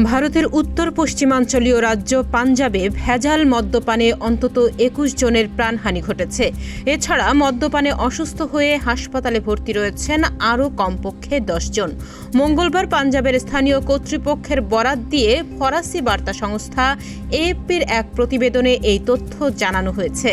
ভারতের উত্তর পশ্চিমাঞ্চলীয় রাজ্য পাঞ্জাবে ভেজাল মদ্যপানে অন্তত ২১ জনের প্রাণহানি ঘটেছে। এছাড়া মদ্যপানে অসুস্থ হয়ে হাসপাতালে ভর্তি রয়েছেন আরও কমপক্ষে ১০ জন। মঙ্গলবার পাঞ্জাবের স্থানীয় কর্তৃপক্ষের বরাত দিয়ে ফরাসি বার্তা সংস্থা এএফপির এক প্রতিবেদনে এই তথ্য জানানো হয়েছে।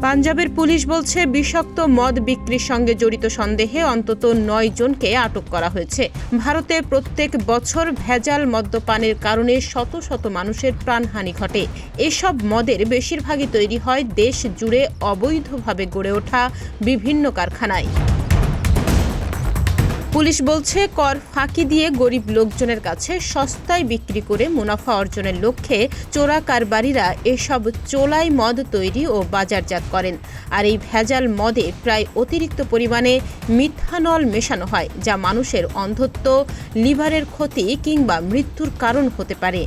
পাঞ্জাবের পুলিশ বলছে, বিষাক্ত মদ বিক্রির সঙ্গে জড়িত সন্দেহে অন্তত ৯ জনকে আটক করা হয়েছে। ভারতে প্রত্যেক বছর ভেজাল মদ্যপানের কারণে শত শত মানুষের প্রাণহানি ঘটে। এসব মদের বেশিরভাগই তৈরি হয় দেশ জুড়ে অবৈধভাবে গড়ে ওঠা বিভিন্ন কারখানায়। পুলিশ বলছে, কর ফাঁকি দিয়ে গরিব লোকজনের কাছে সস্তায় বিক্রি করে মুনাফা অর্জনের লক্ষ্যে চোরা কারবারিরা এসব চোলাই মদ তৈরি ও বাজারজাত করেন। আর এই ভেজাল মদে প্রায় অতিরিক্ত পরিমাণে মিথানল মেশানো হয়, যা মানুষের অন্ধত্ব, লিভারের ক্ষতি কিংবা মৃত্যুর কারণ হতে পারে।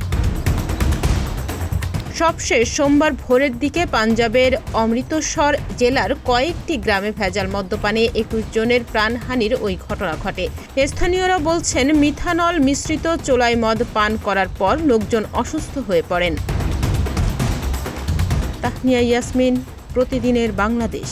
সবশেষ সোমবার ভোরের দিকে পাঞ্জাবের অমৃতসর জেলার কয়েকটি গ্রামে ভেজাল মদ্যপানে ২১ জনের প্রাণহানির ওই ঘটনা ঘটে। স্থানীয়রা বলছেন, মিথানল মিশ্রিত চোলাই মদ পান করার পর লোকজন অসুস্থ হয়ে পড়েন। তাহনিয়া ইয়াসমিন, প্রতিদিনের বাংলাদেশ।